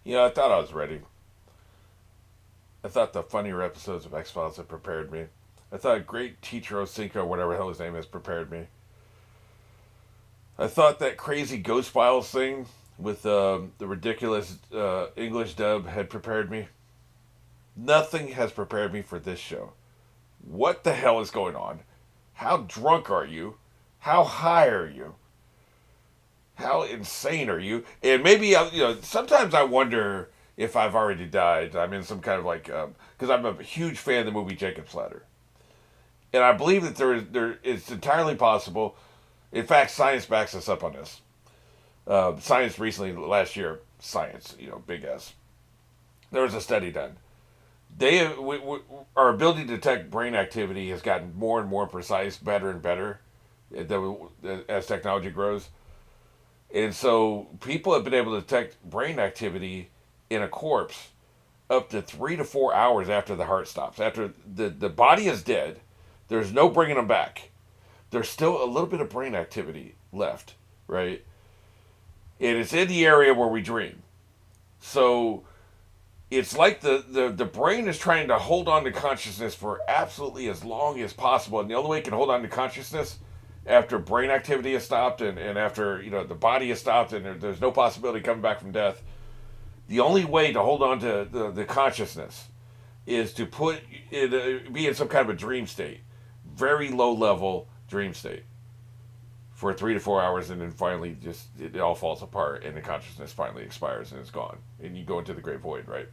Yeah, I thought I was ready. I thought the funnier episodes of X Files had prepared me. I thought great teacher Osinko, whatever the hell his name is, prepared me. I thought that crazy Ghost Files thing with the ridiculous English dub had prepared me. Nothing has prepared me for this show. What the hell is going on? How drunk are you? How high are you? How insane are you? And maybe sometimes I wonder if I've already died. I'm in some kind of like because I'm a huge fan of the movie Jacob's Ladder, and I believe that there it's entirely possible. In fact, science backs us up on this. Science recently last year, science, big S. There was a study done. Our ability to detect brain activity has gotten more and more precise, better and better as technology grows. And so people have been able to detect brain activity in a corpse up to 3 to 4 hours after the heart stops. After the body is dead, there's no bringing them back. There's still a little bit of brain activity left, right? And it's in the area where we dream. So it's like the brain is trying to hold on to consciousness for absolutely as long as possible. And the only way it can hold on to consciousness after brain activity has stopped and after the body has stopped and there's no possibility of coming back from death, the only way to hold on to the consciousness is to put it be in some kind of a dream state, very low level dream state for 3 to 4 hours, and then finally just it all falls apart and the consciousness finally expires and it's gone and you go into the great void, right?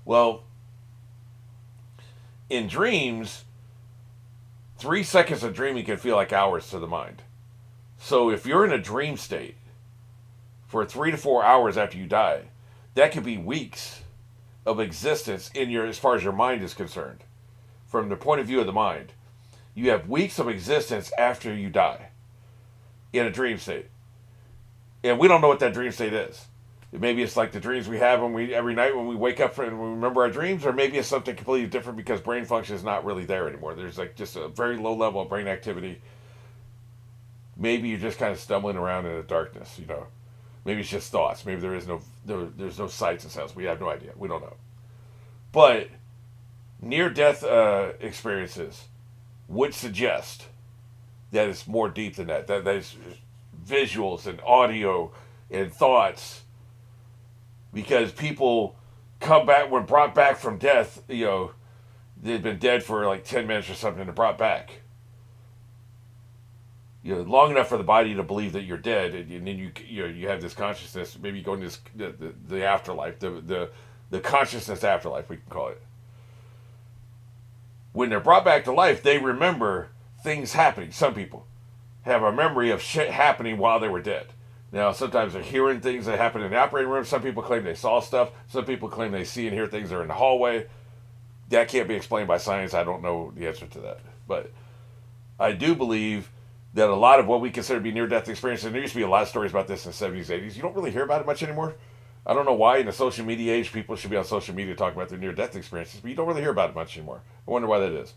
Well, in dreams, 3 seconds of dreaming can feel like hours to the mind. So if you're in a dream state for 3 to 4 hours after you die, that could be weeks of existence in your as far as your mind is concerned. From the point of view of the mind, you have weeks of existence after you die in a dream state, and we don't know what that dream state is. Maybe it's like the dreams we have when we every night when we wake up and we remember our dreams, or maybe it's something completely different because brain function is not really there anymore. There's like just a very low level of brain activity. Maybe you're just kind of stumbling around in the darkness. Maybe it's just thoughts. Maybe there's no sights and sounds. We have no idea. We don't know. But near death experiences would suggest that it's more deep than that. That is visuals and audio and thoughts, because people come back when brought back from death. They've been dead for like 10 minutes or something and they're brought back. Long enough for the body to believe that you're dead, and then you have this consciousness. Maybe you go into the afterlife, the consciousness afterlife, we can call it. When they're brought back to life, they remember things happening. Some people have a memory of shit happening while they were dead. Now, sometimes they're hearing things that happen in the operating room. Some people claim they saw stuff. Some people claim they see and hear things that are in the hallway. That can't be explained by science. I don't know the answer to that. But I do believe that a lot of what we consider to be near-death experiences, and there used to be a lot of stories about this in the 70s, 80s. You don't really hear about it much anymore. I don't know why in the social media age people should be on social media talking about their near-death experiences, but you don't really hear about it much anymore. I wonder why that is.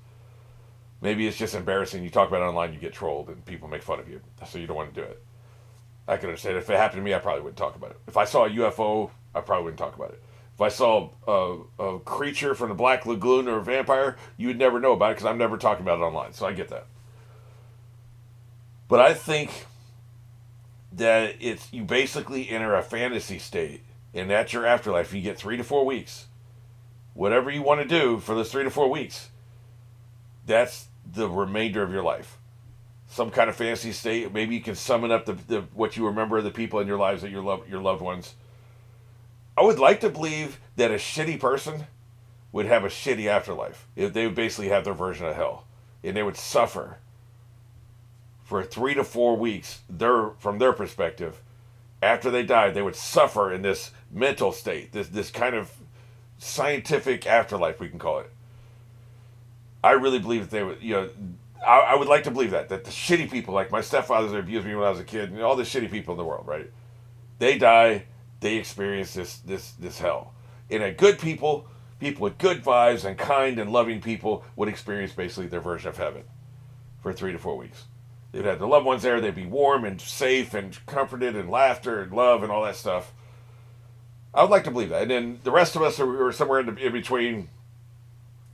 Maybe it's just embarrassing. You talk about it online, you get trolled, and people make fun of you, so you don't want to do it. I can understand. If it happened to me, I probably wouldn't talk about it. If I saw a UFO, I probably wouldn't talk about it. If I saw a creature from the Black Lagoon or a vampire, you would never know about it because I'm never talking about it online, so I get that. But I think that you basically enter a fantasy state, and that's your afterlife. You get 3 to 4 weeks. Whatever you want to do for those 3 to 4 weeks, that's the remainder of your life. Some kind of fantasy state. Maybe you can summon up the what you remember of the people in your lives that your loved ones. I would like to believe that a shitty person would have a shitty afterlife. They would basically have their version of hell, and they would suffer for 3 to 4 weeks. From their perspective, after they died, they would suffer in this mental state, this kind of scientific afterlife, we can call it. I really believe that they would, I would like to believe that the shitty people, like my stepfathers that abused me when I was a kid, and all the shitty people in the world, right? They die, they experience this hell. And a good people with good vibes and kind and loving people would experience basically their version of heaven for 3 to 4 weeks. They'd have their loved ones there. They'd be warm and safe and comforted and laughter and love and all that stuff. I would like to believe that. And then the rest of us are somewhere in between.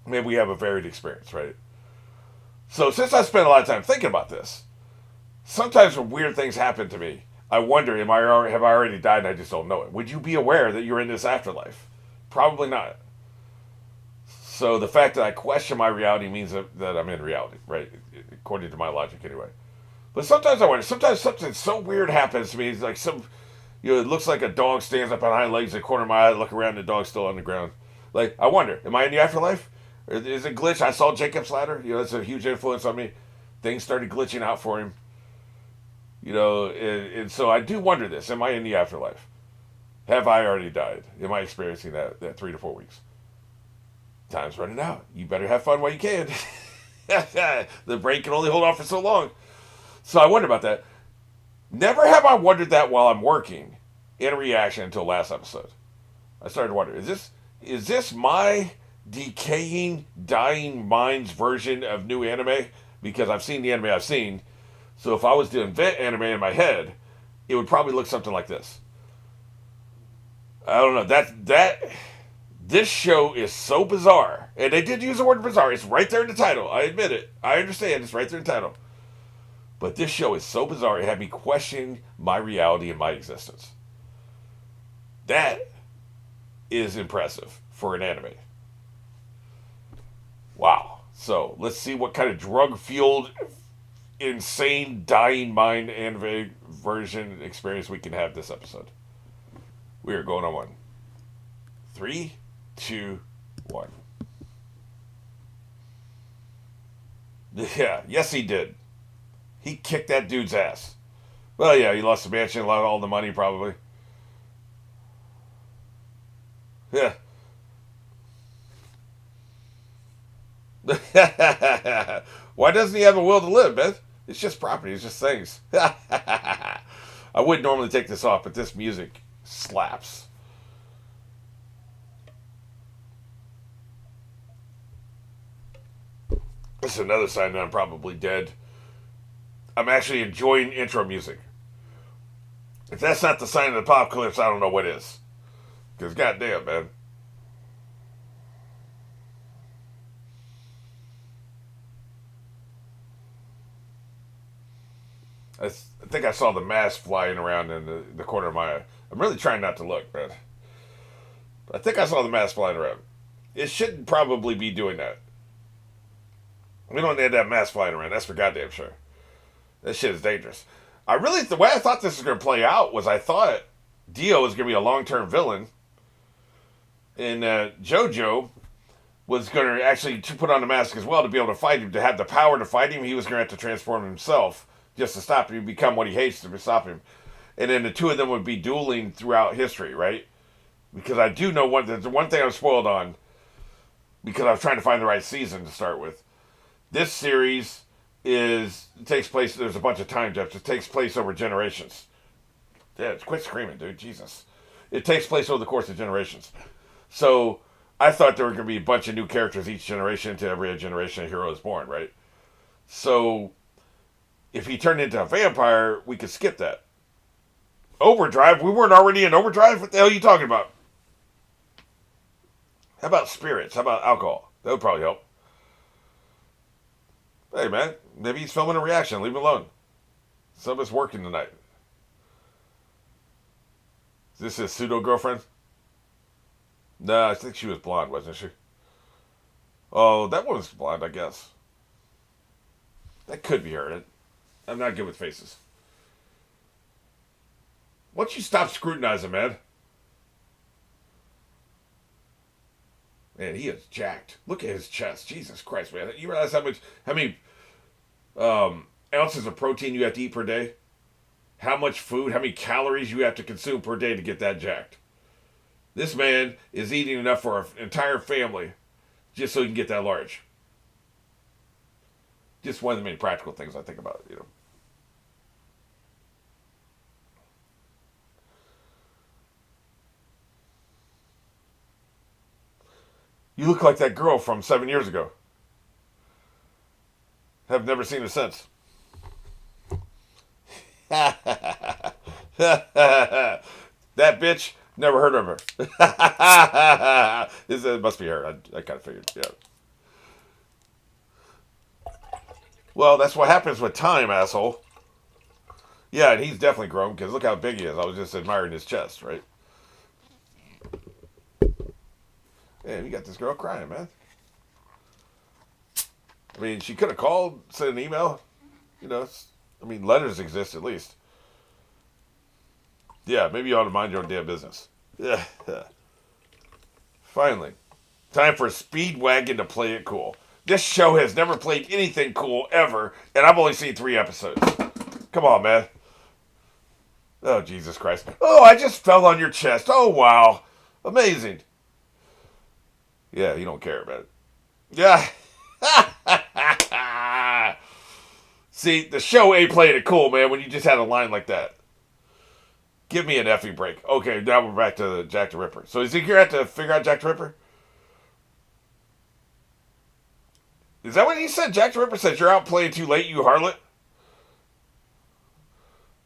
Maybe we have a varied experience, right? So since I spent a lot of time thinking about this, sometimes when weird things happen to me, I wonder, have I already died and I just don't know it? Would you be aware that you're in this afterlife? Probably not. So the fact that I question my reality means that I'm in reality, right? According to my logic, anyway. But sometimes I wonder. Sometimes something so weird happens to me. It's like it looks like a dog stands up on hind legs in the corner of my eye. I look around, the dog's still on the ground. Like, I wonder, am I in the afterlife? Or is it glitch? I saw Jacob's Ladder. That's a huge influence on me. Things started glitching out for him. And so I do wonder this. Am I in the afterlife? Have I already died? Am I experiencing that 3 to 4 weeks? Time's running out. You better have fun while you can. The brain can only hold on for so long. So I wonder about that. Never have I wondered that while I'm working in reaction until last episode. I started to wonder, is this my decaying, dying mind's version of new anime? Because I've seen the anime I've seen. So if I was to invent anime in my head, it would probably look something like this. I don't know. This show is so bizarre. And they did use the word bizarre. It's right there in the title. I admit it. I understand. It's right there in the title. But this show is so bizarre, it had me questioning my reality and my existence. That is impressive for an anime. Wow. So, let's see what kind of drug-fueled, insane, dying mind anime version experience we can have this episode. We are going on one. 3, 2, 1. Yeah, yes he did. He kicked that dude's ass. Well, yeah, he lost the mansion, lost all the money, probably. Yeah. Why doesn't he have a will to live, man? It's just property. It's just things. I wouldn't normally take this off, but this music slaps. This is another sign that I'm probably dead. I'm actually enjoying intro music. If that's not the sign of the apocalypse, I don't know what is. Because goddamn, man. I think I saw the mask flying around in the corner of my eye. I'm really trying not to look, man. I think I saw the mask flying around. It shouldn't probably be doing that. We don't need that mask flying around. That's for goddamn sure. That shit is dangerous. The way I thought this was going to play out was I thought Dio was going to be a long-term villain. And JoJo was going to actually put on the mask as well to be able to fight him. To have the power to fight him, he was going to have to transform himself just to stop him, become what he hates to stop him. And then the two of them would be dueling throughout history, right? Because I do know the one thing I'm spoiled on, because I was trying to find the right season to start with. This series takes place, there's a bunch of time jumps. It takes place over generations. Yeah, quit screaming, dude. Jesus. It takes place over the course of generations. So I thought there were going to be a bunch of new characters each generation until every generation a hero is born, right? So if he turned into a vampire, we could skip that. Overdrive? We weren't already in Overdrive? What the hell are you talking about? How about spirits? How about alcohol? That would probably help. Hey, man, maybe he's filming a reaction. Leave him alone. Some of us working tonight. Is this his pseudo-girlfriend? No, I think she was blonde, wasn't she? Oh, that one was blonde, I guess. That could be her. I'm not good with faces. Why don't you stop scrutinizing, man? Man, he is jacked. Look at his chest. Jesus Christ, man. You realize how many ounces of protein you have to eat per day? How much food, how many calories you have to consume per day to get that jacked? This man is eating enough for an entire family just so he can get that large. Just one of the many practical things I think about, You look like that girl from 7 years ago. Have never seen her since. That bitch Never heard of her. It must be her. I kind of figured. Yeah. Well, that's what happens with time, asshole. Yeah, and he's definitely grown because look how big he is. I was just admiring his chest, right? Yeah, you got this girl crying, man. I mean, she could have called, sent an email. You know, I mean, letters exist at least. Yeah, maybe you ought to mind your own damn business. Yeah. Finally, time for Speedwagon to play it cool. This show has never played anything cool ever, and I've only seen 3 episodes. Come on, man. Oh, Jesus Christ. Oh, I just fell on your chest. Oh, wow. Amazing. Yeah, you don't care about it. Yeah. See, the show ain't playing it cool, man, when you just had a line like that. Give me an effing break. Okay, now we're back to Jack the Ripper. So is he here to figure out Jack the Ripper? Is that what he said? Jack the Ripper says, you're out playing too late, you harlot?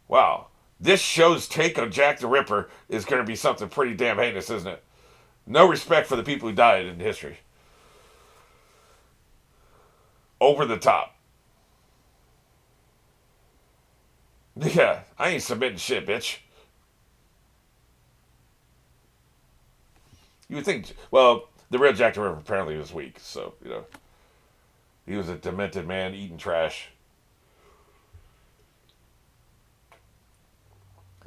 Wow. This show's take on Jack the Ripper is going to be something pretty damn heinous, isn't it? No respect for the people who died in history. Over the top. Yeah, I ain't submitting shit, bitch. You would think, well, the real Jack the Ripper apparently was weak, so, you know. He was a demented man eating trash.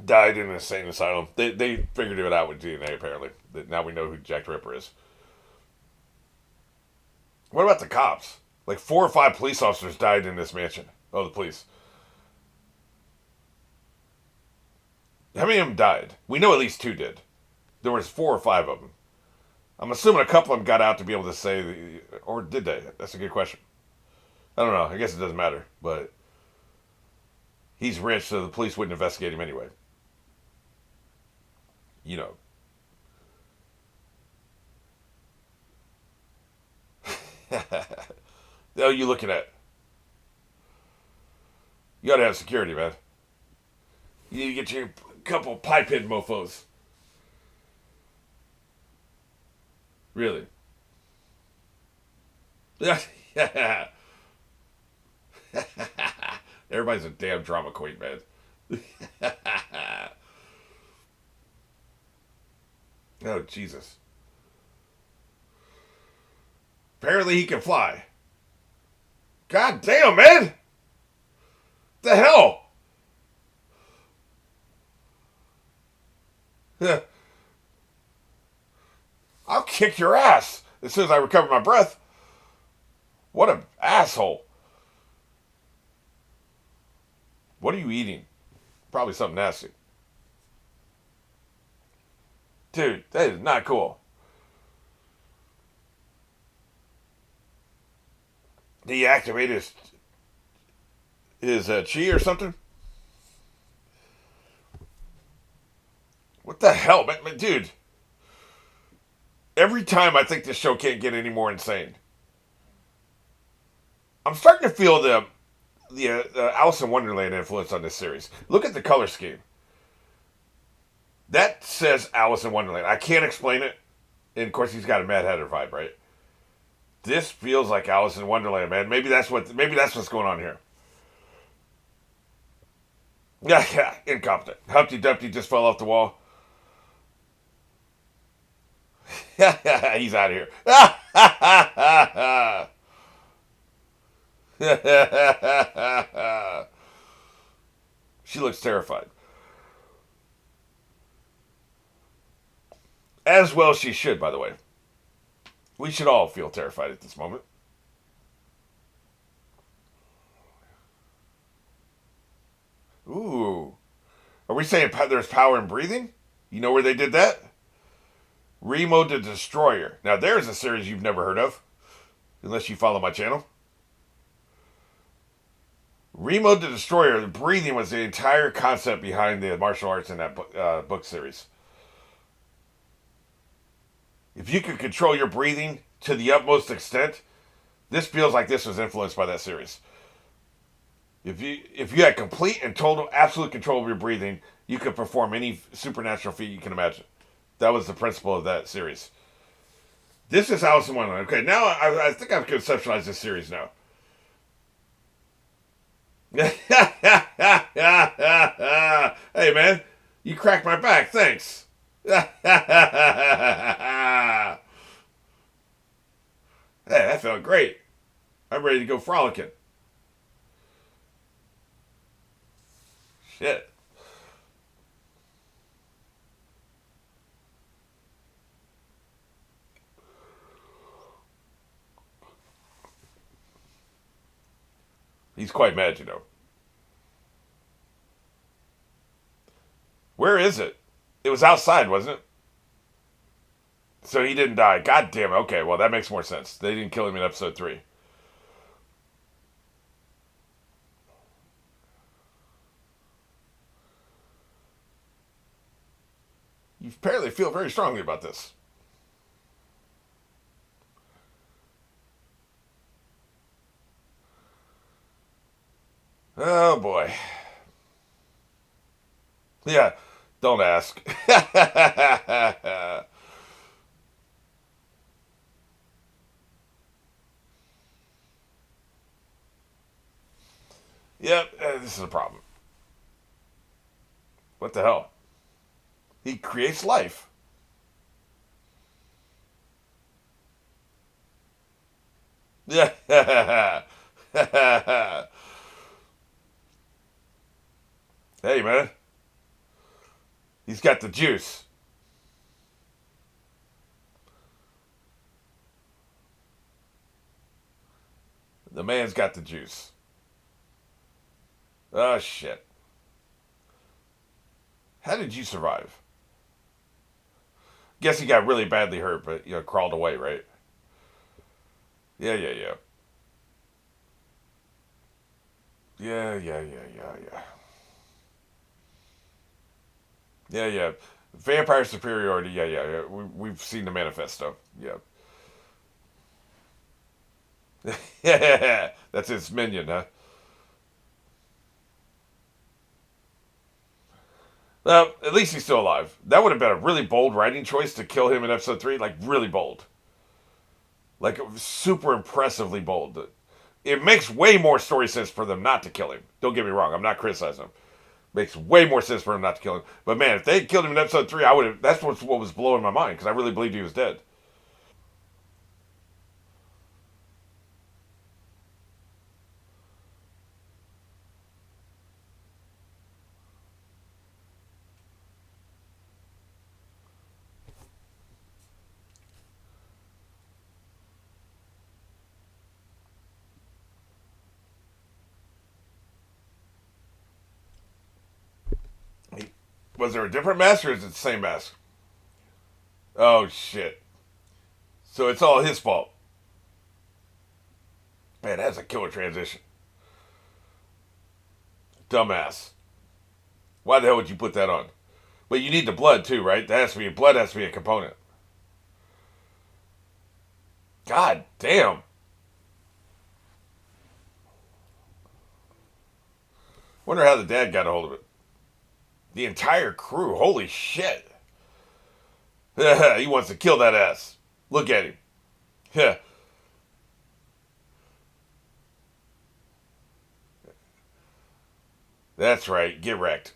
Died in an insane asylum. They figured it out with DNA, apparently. Now we know who Jack the Ripper is. What about the cops? Like 4 or 5 police officers died in this mansion. Oh, the police. How many of them died? We know at least 2 did. There was 4 or 5 of them. I'm assuming a couple of them got out to be able to say, or did they? That's a good question. I don't know. I guess it doesn't matter. But he's rich, so the police wouldn't investigate him anyway. You know. Oh, you looking at? You gotta have security, man. You need to get your couple pipe hit mofos. Really? Yeah. Everybody's a damn drama queen, man. Oh, Jesus. Apparently he can fly. God damn, man! The hell? I'll kick your ass as soon as I recover my breath. What an asshole. What are you eating? Probably something nasty. Dude, that is not cool. Did he activate his chi or something? What the hell, man, dude? Every time I think this show can't get any more insane. I'm starting to feel the Alice in Wonderland influence on this series. Look at the color scheme. That says Alice in Wonderland. I can't explain it. And of course, he's got a Mad Hatter vibe, right? This feels like Alice in Wonderland, man. Maybe that's what's going on here. Yeah, incompetent. Humpty Dumpty just fell off the wall. He's out of here. She looks terrified. As well she should, by the way. We should all feel terrified at this moment. Ooh. Are we saying there's power in breathing? You know where they did that? Remo the Destroyer. Now there's a series you've never heard of. Unless you follow my channel. Remo the Destroyer, the breathing was the entire concept behind the martial arts in that book series. If you could control your breathing to the utmost extent, this feels like this was influenced by that series. If you had complete and total absolute control of your breathing, you could perform any supernatural feat you can imagine. That was the principle of that series. This is Alice in Wonderland. Okay, now I think I've conceptualized this series now. Hey, man, you cracked my back. Thanks. Hey, that felt great. I'm ready to go frolicking. Shit. He's quite mad, you know. Where is it? It was outside, wasn't it? So he didn't die. God damn it. Okay, well, that makes more sense. They didn't kill him in episode 3. You apparently feel very strongly about this. Oh, boy. Yeah, don't ask. Yep, this is a problem. What the hell? He creates life. Yeah. Hey, man. He's got the juice. The man's got the juice. Oh, shit. How did you survive? Guess he got really badly hurt, but, crawled away, right? Yeah, yeah, yeah. Yeah, yeah, yeah, yeah, yeah. Yeah, yeah. Vampire superiority, yeah, yeah, yeah. We've seen the manifesto. Yeah. Yeah, that's his minion, huh? Well, at least he's still alive. That would have been a really bold writing choice to kill him in episode 3. Like, really bold. Like, super impressively bold. It makes way more story sense for them not to kill him. Don't get me wrong. I'm not criticizing him. Makes way more sense for him not to kill him. But man, if they killed him in episode 3, I would have. That's what was blowing my mind because I really believed he was dead. Was there a different mask or is it the same mask? Oh shit! So it's all his fault. Man, that's a killer transition. Dumbass. Why the hell would you put that on? But you need the blood too, right? That has to be blood. Has to be a component. God damn. Wonder how the dad got a hold of it. The entire crew. Holy shit. He wants to kill that ass. Look at him. That's right. Get wrecked.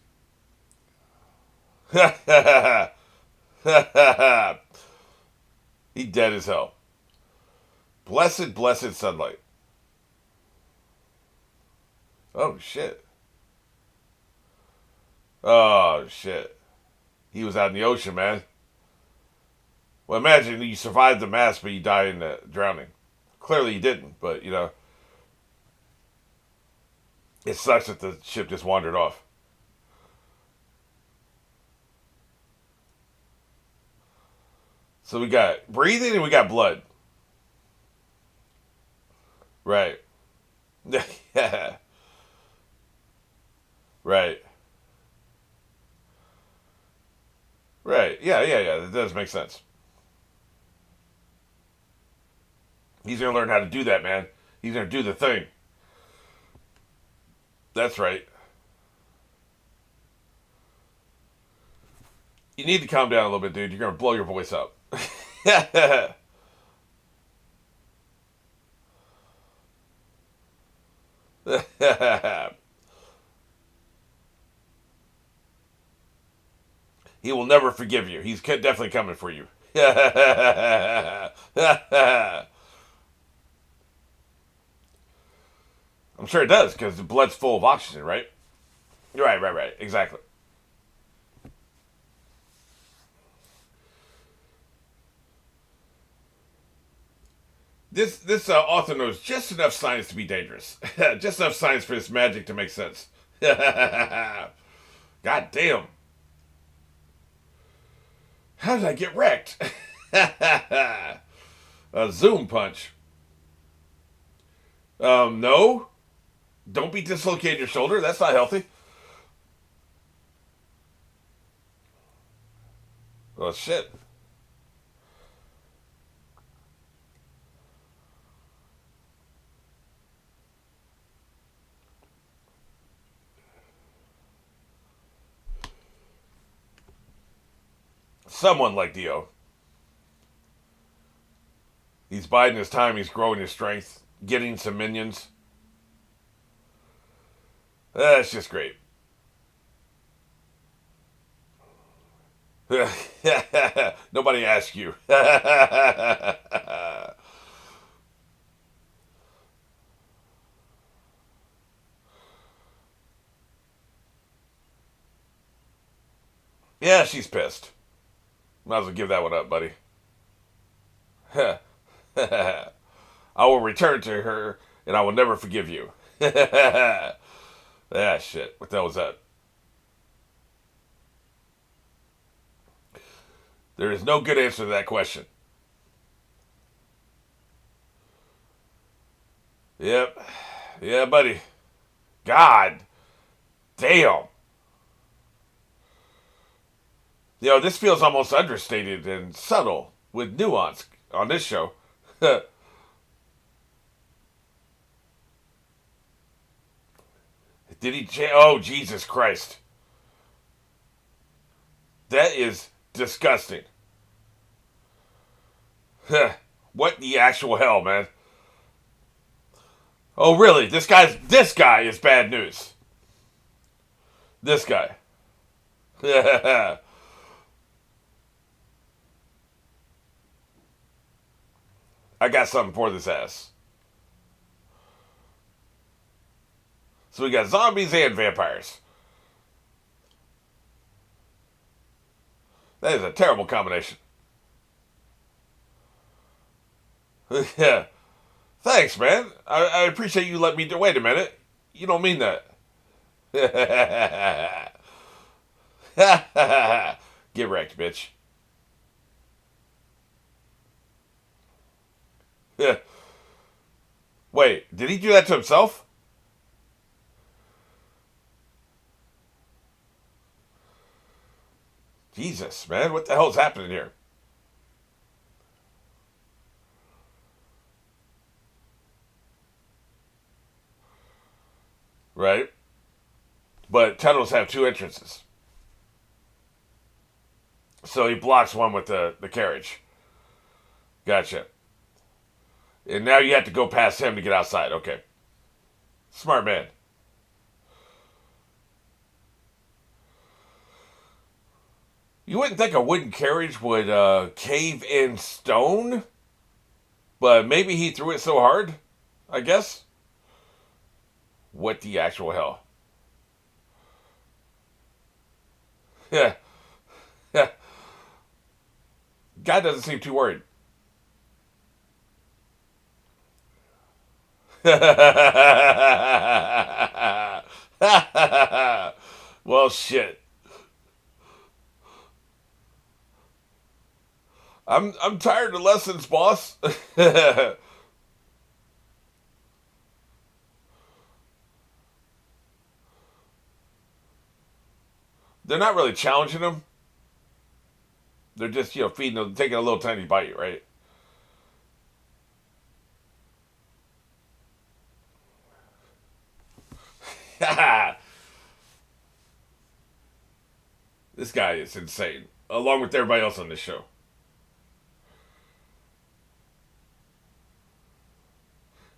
He dead as hell. Blessed, blessed sunlight. Oh shit. Oh shit. He was out in the ocean, man. Well, imagine you survived the mass, but you die in the drowning. Clearly, you didn't, but it sucks that the ship just wandered off. So we got breathing and we got blood. Right. Yeah. Right. Right. Yeah, yeah, yeah. That does make sense. He's gonna learn how to do that, man. He's gonna do the thing. That's right. You need to calm down a little bit, dude. You're gonna blow your voice up. He will never forgive you. He's definitely coming for you. I'm sure it does because the blood's full of oxygen, right? Right. Exactly. This author knows just enough science to be dangerous. Just enough science for this magic to make sense. God damn. How did I get wrecked? A zoom punch. No. Don't be dislocating your shoulder. That's not healthy. Oh, shit. Someone like Dio. He's biding his time. He's growing his strength. Getting some minions. That's just great. Nobody asked you. Yeah, she's pissed. Might as well give that one up, buddy. I will return to her, and I will never forgive you. Ah, shit. What the hell was that? There is no good answer to that question. Yep. Yeah, buddy. God damn. This feels almost understated and subtle with nuance on this show. Did he? Oh, Jesus Christ. That is disgusting. What the actual hell, man? Oh, really? This guy is bad news. This guy. I got something for this ass. So we got zombies and vampires. That is a terrible combination. Yeah. Thanks, man. I appreciate you letting me do. Wait a minute. You don't mean that. Get wrecked, bitch. Wait, did he do that to himself? Jesus, man. What the hell's happening here? Right? But tunnels have two entrances. So he blocks one with the carriage. Gotcha. And now you have to go past him to get outside. Okay. Smart man. You wouldn't think a wooden carriage would cave in stone, but maybe he threw it so hard, I guess. What the actual hell? Yeah. Yeah. Guy doesn't seem too worried. Well, shit. I'm tired of lessons, boss. They're not really challenging him. They're just feeding them, taking a little tiny bite, right? This guy is insane. along with everybody else on this show.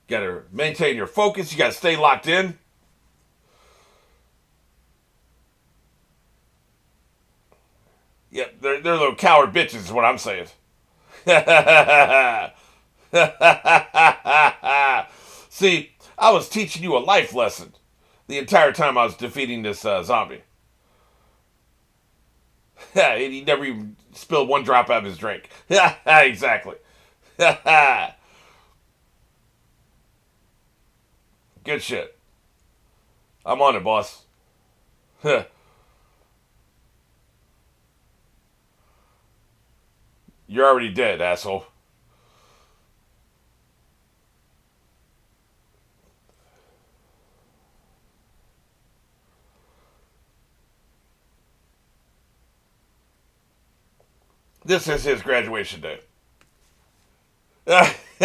You gotta maintain your focus. You gotta stay locked in. Yep, they're little coward bitches is what I'm saying. See, I was teaching you a life lesson the entire time I was defeating this zombie. And he never even spilled one drop out of his drink. Exactly. Good shit. I'm on it, boss. You're already dead, asshole. This is his graduation day. You're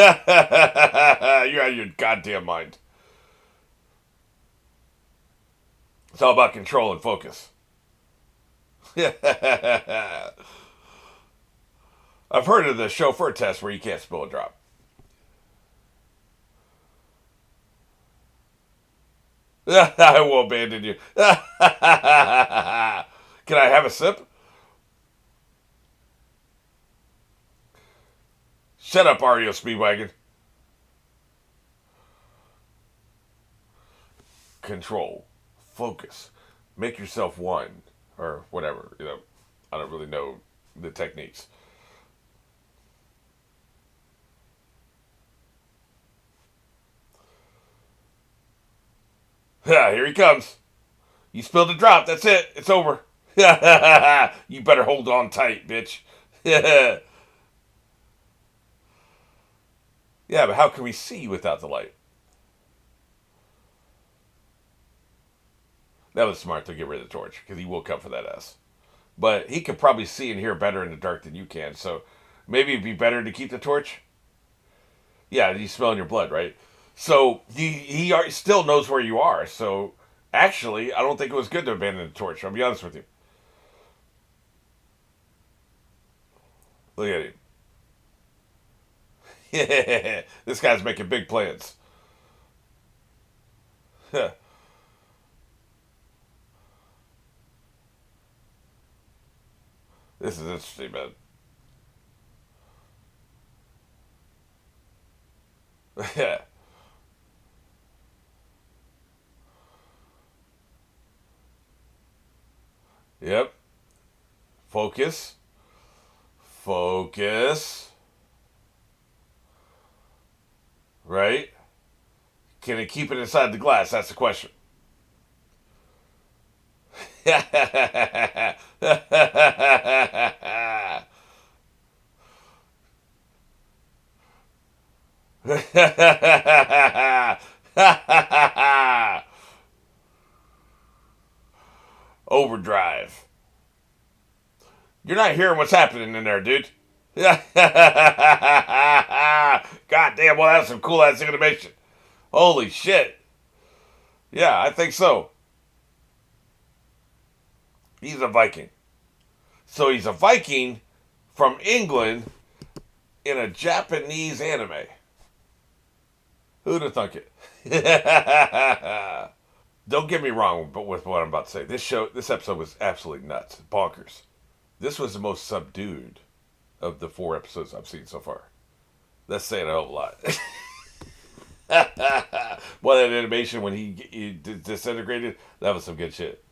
out of your goddamn mind. It's all about control and focus. I've heard of the chauffeur test where you can't spill a drop. I will abandon you. Can I have a sip? Shut up, Ario Speedwagon. Control. Focus. Make yourself one. Or whatever. I don't really know the techniques. Here he comes. You spilled a drop. That's it. It's over. You better hold on tight, bitch. Yeah, but how can we see without the light? That was smart to get rid of the torch, because he will come for that ass. But he could probably see and hear better in the dark than you can, so maybe it'd be better to keep the torch. Yeah, he's smelling your blood, right? So he still knows where you are, so actually, I don't think it was good to abandon the torch, I'll be honest with you. Look at him. Yeah, this guy's making big plans. This is interesting, man. Yeah. Yep. Focus. Focus. Right? Can it keep it inside the glass? That's the question. Overdrive. You're not hearing what's happening in there, dude. God damn, well, that's some cool ass animation. Holy shit. Yeah, I think so. He's a Viking. So he's a Viking from England in a Japanese anime. Who'd have thunk it? Don't get me wrong but with what I'm about to say. This episode was absolutely nuts. Bonkers. This was the most subdued of the 4 episodes I've seen so far. That's saying a whole lot. Well, that animation when he disintegrated, that was some good shit.